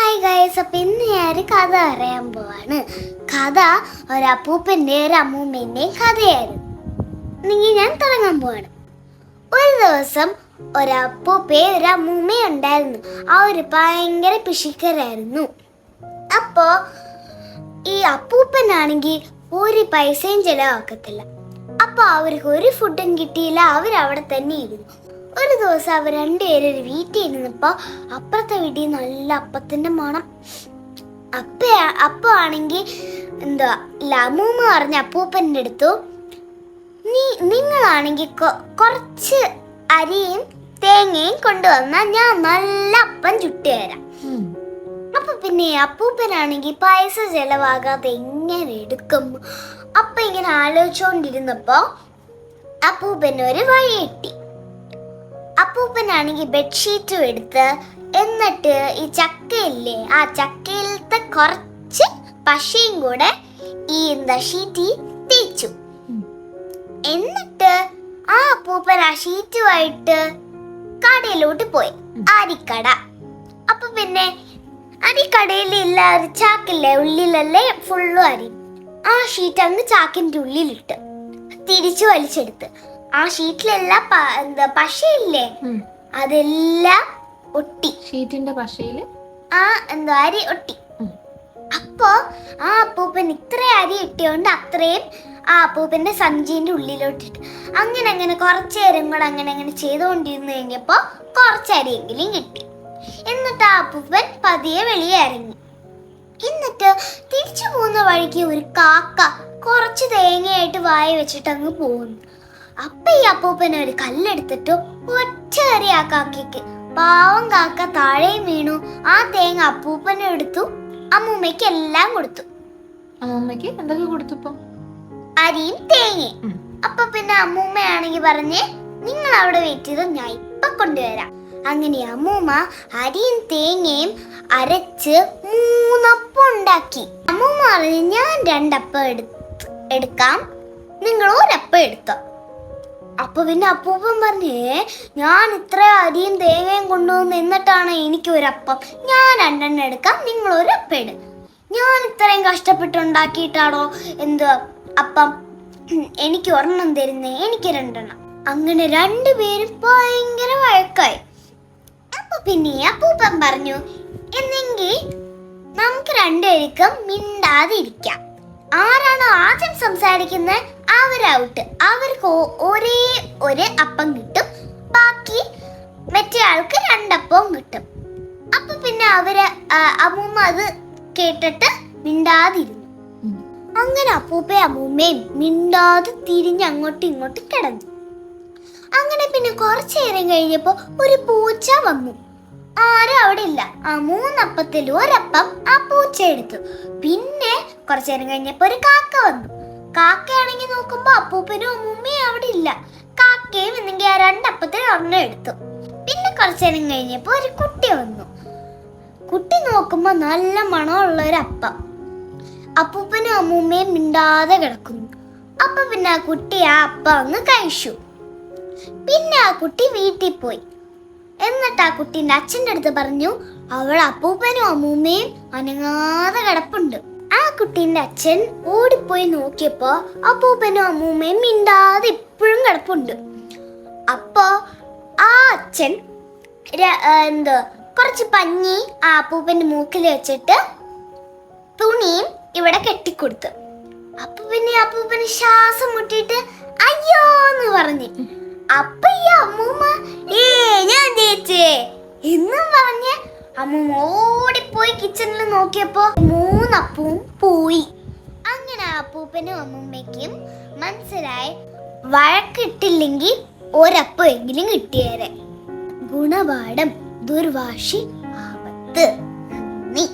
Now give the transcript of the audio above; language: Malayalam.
ഹായ് ഗൈസ്, അപ്പം ഇന്ന് ഞാനൊരു കഥ പറയാൻ പോവാണ്. കഥ ഒരപ്പൂപ്പൻ്റെ ഒരു അമ്മൂമ്മേൻ്റെയും കഥയായിരുന്നു. എന്നെങ്കിൽ ഞാൻ തുടങ്ങാൻ പോവാണ്. ഒരു ദിവസം ഒരപ്പൂപ്പയും ഒരു അമ്മൂമ്മയും ഉണ്ടായിരുന്നു. അവർ ഭയങ്കര പിശുക്കരായിരുന്നു. അപ്പോൾ ഈ അപ്പൂപ്പനാണെങ്കിൽ ഒരു പൈസയും ചിലവാക്കത്തില്ല. അപ്പോൾ അവർക്ക് ഒരു ഫുഡും കിട്ടിയില്ല. അവരവിടെ തന്നെ ഇരുന്നു. ഒരു ദിവസം അവർ രണ്ടുപേരും ഒരു വീട്ടിൽ ഇരുന്നപ്പോൾ അപ്പുറത്തെ വീട്ടിൽ നല്ല അപ്പത്തിൻ്റെ മണം. അപ്പം ആണെങ്കിൽ അമ്മൂമ്മ പറഞ്ഞ അപ്പൂപ്പൻ്റെ അടുത്തു, നിങ്ങളാണെങ്കിൽ കുറച്ച് അരിയും തേങ്ങയും കൊണ്ടുവന്നാൽ ഞാൻ നല്ല അപ്പം ചുട്ടുതരാം. അപ്പൊ പിന്നെ അപ്പൂപ്പനാണെങ്കിൽ പൈസ ചെലവാകാതെ എങ്ങനെ എടുക്കും? അപ്പൊ ഇങ്ങനെ ആലോചിച്ചുകൊണ്ടിരുന്നപ്പോ അപ്പൂപ്പന് ഒരു വഴി കിട്ടി. അപ്പൂപ്പനാണെങ്കിൽ ബെഡ്ഷീറ്റും എടുത്ത്, എന്നിട്ട് ഈ ചക്കയില്ലേ, ആ ചക്കയിലത്തെ കുറച്ച് പശയും കൂടെ ഈ ഷീറ്റിൽ തേച്ചു. എന്നിട്ട് ആ അപ്പൂപ്പൻ ആ ഷീറ്റുമായിട്ട് കടയിലോട്ട് പോയി, അരിക്കട. അപ്പൊ പിന്നെ അരിക്കടയിൽ ഇല്ല ഒരു ചാക്കില്ലേ, ഉള്ളിലല്ലേ ഫുള്ളും അരി. ആ ഷീറ്റ് അങ്ങ് ചാക്കിന്റെ ഉള്ളിലിട്ട് തിരിച്ചു വലിച്ചെടുത്ത് ആ ഷീറ്റിലെല്ലാം പശയില്ലേ അതെല്ലാം ഒട്ടി. ഷീറ്റിന്റെ പശയില് അരി ഒട്ടി. അപ്പോ ആ അപ്പൂപ്പൻ ഇത്ര അരി ഇട്ടിയോണ്ട് അത്രയും ആ അപ്പൂപ്പന്റെ സഞ്ചിന്റെ ഉള്ളിലോട്ടിട്ട് അങ്ങനെ കുറച്ചു നേരം കൂടെ അങ്ങനെ ചെയ്തുകൊണ്ടിരുന്നു കഴിഞ്ഞപ്പോ കുറച്ചരിയെങ്കിലും കിട്ടി. എന്നിട്ട് ആ അപ്പൂപ്പൻ പതിയെ വെളിയെ ഇറങ്ങി. എന്നിട്ട് തിരിച്ചു പോകുന്ന വഴിക്ക് ഒരു കാക്ക കുറച്ച് തേങ്ങയായിട്ട് വായ വെച്ചിട്ട് അങ്ങ് പോകുന്നു. അപ്പൊ ഈ അപ്പൂപ്പൻ ഒരു കല്ലെടുത്തിട്ട് ഒറ്റ കറി ആ കാക്കയ്ക്ക്. പാവം കാക്ക താഴെയും വീണു. ആ തേങ്ങ അപ്പൂപ്പനെ എടുത്തു, അമ്മൂമ്മയ്ക്ക് എല്ലാം കൊടുത്തു. അമ്മൂമ്മയ്ക്ക് എന്തൊക്കെ കൊടുത്തു? അരിയും തേങ്ങയും. അപ്പൊ പിന്നെ അമ്മൂമ്മയാണെങ്കിൽ പറഞ്ഞേ, നിങ്ങൾ അവിടെ വെയിറ്റ് ചെയ്ത് ഞാൻ ഇപ്പൊ കൊണ്ടുവരാം. അങ്ങനെ അമ്മൂമ്മ അരിയും തേങ്ങയും അരച്ച് 3 അപ്പം ഉണ്ടാക്കി. അമ്മൂമ്മ പറഞ്ഞു, ഞാൻ 2 അപ്പം എടുക്കാം, നിങ്ങൾ 1 അപ്പം എടുത്തോ. അപ്പൊ പിന്നെ അപ്പൂപ്പൻ പറഞ്ഞേ, ഞാൻ ഇത്ര അരിയും തേങ്ങയും കൊണ്ടുവന്ന് എന്നിട്ടാണ് എനിക്ക് 1 അപ്പം, ഞാൻ 2 എണ്ണം എടുക്കാം, നിങ്ങൾ 1 അപ്പം എടു. ഞാൻ ഇത്രയും കഷ്ടപ്പെട്ടുണ്ടാക്കിയിട്ടാണോ അപ്പം എനിക്ക് 1 എണ്ണം തരുന്നേ, എനിക്ക് 2 എണ്ണം. അങ്ങനെ രണ്ടുപേരും ഭയങ്കര വഴക്കായി. അപ്പൊ പിന്നെ അപ്പൂപ്പൻ പറഞ്ഞു, എന്നെങ്കിൽ നമുക്ക് 2 പേർക്കും മിണ്ടാതിരിക്കാം. ആരാണോ ആദ്യം സംസാരിക്കുന്നത് അവരൗട്ട്. അവർക്ക് ഒരേ ഒരു അപ്പം കിട്ടും, ബാക്കി മറ്റേ ആൾക്ക് 2 അപ്പവും കിട്ടും. അപ്പൊ പിന്നെ അമ്മൂമ്മ അത് കേട്ടിട്ട് മിണ്ടാതിരുന്നു. അങ്ങനെ അപ്പൂപ്പയും അമ്മൂമ്മയും മിണ്ടാതെ തിരിഞ്ഞ് അങ്ങോട്ടും ഇങ്ങോട്ടും കിടന്നു. അങ്ങനെ പിന്നെ കുറച്ചു നേരം കഴിഞ്ഞപ്പോ ഒരു പൂച്ച വന്നു. ആരും അവിടെ ഇല്ല. ആ 3 അപ്പത്തിൽ 1 അപ്പം ആ പൂച്ച എടുത്തു. പിന്നെ കുറച്ചു നേരം കഴിഞ്ഞപ്പോ ഒരു കാക്ക വന്നു. കാക്കയാണെങ്കിൽ നോക്കുമ്പോ അപ്പൂപ്പനും അമ്മൂമ്മയും അവിടെ ഇല്ല. കാക്കയും എന്നെങ്കിൽ ആ 2 അപ്പത്തിൽ 1 എടുത്തു. പിന്നെ കുറച്ചു നേരം കഴിഞ്ഞപ്പോ ഒരു കുട്ടി വന്നു. കുട്ടി നോക്കുമ്പോ നല്ല മണമുള്ള ഒരു അപ്പം. അപ്പൂപ്പനും അമ്മൂമ്മയും മിണ്ടാതെ കിടക്കുന്നു. അപ്പൊ പിന്നെ ആ കുട്ടി ആ അപ്പം അങ്ങ് കഴിച്ചു. പിന്നെ ആ കുട്ടി വീട്ടിൽ പോയി. എന്നിട്ട് ആ കുട്ടീൻ്റെ അച്ഛൻ്റെ അടുത്ത് പറഞ്ഞു, അവൾ അപ്പൂപ്പനും അമ്മൂമ്മയും അനങ്ങാതെ കിടപ്പുണ്ട്. ആ കുട്ടീൻ്റെ അച്ഛൻ ഓടിപ്പോയി നോക്കിയപ്പോ അപ്പൂപ്പനും അമ്മൂമ്മയും മിണ്ടാതെ ഇപ്പോഴും കിടപ്പുണ്ട്. അപ്പോ ആ അച്ഛൻ കുറച്ച് പഞ്ഞി ആ അപ്പൂപ്പന്റെ മൂക്കിൽ വെച്ചിട്ട് തുണിയും ഇവിടെ കെട്ടിക്കൊടുത്തു. അപ്പൊ പിന്നെ അപ്പൂപ്പന് ശ്വാസം മുട്ടിയിട്ട് അയ്യോന്ന് പറഞ്ഞു. അപ്പൊ ഈ അമ്മൂമ്മ ഞാൻ തേച്ചേ എന്നും പറഞ്ഞ് അമ്മൂമ്മ ഓടിപ്പോയി കിച്ചണിൽ നോക്കിയപ്പോ 3 അപ്പവും പോയി. അങ്ങനെ അപ്പൂപ്പനും അമ്മൂമ്മയ്ക്കും മനസ്സിലായി, വഴക്കിട്ടില്ലെങ്കിൽ 1 അപ്പം എങ്കിലും കിട്ടിയേരെ. ഗുണപാഠം, ദുർവാശി ആപത്ത്. നന്ദി.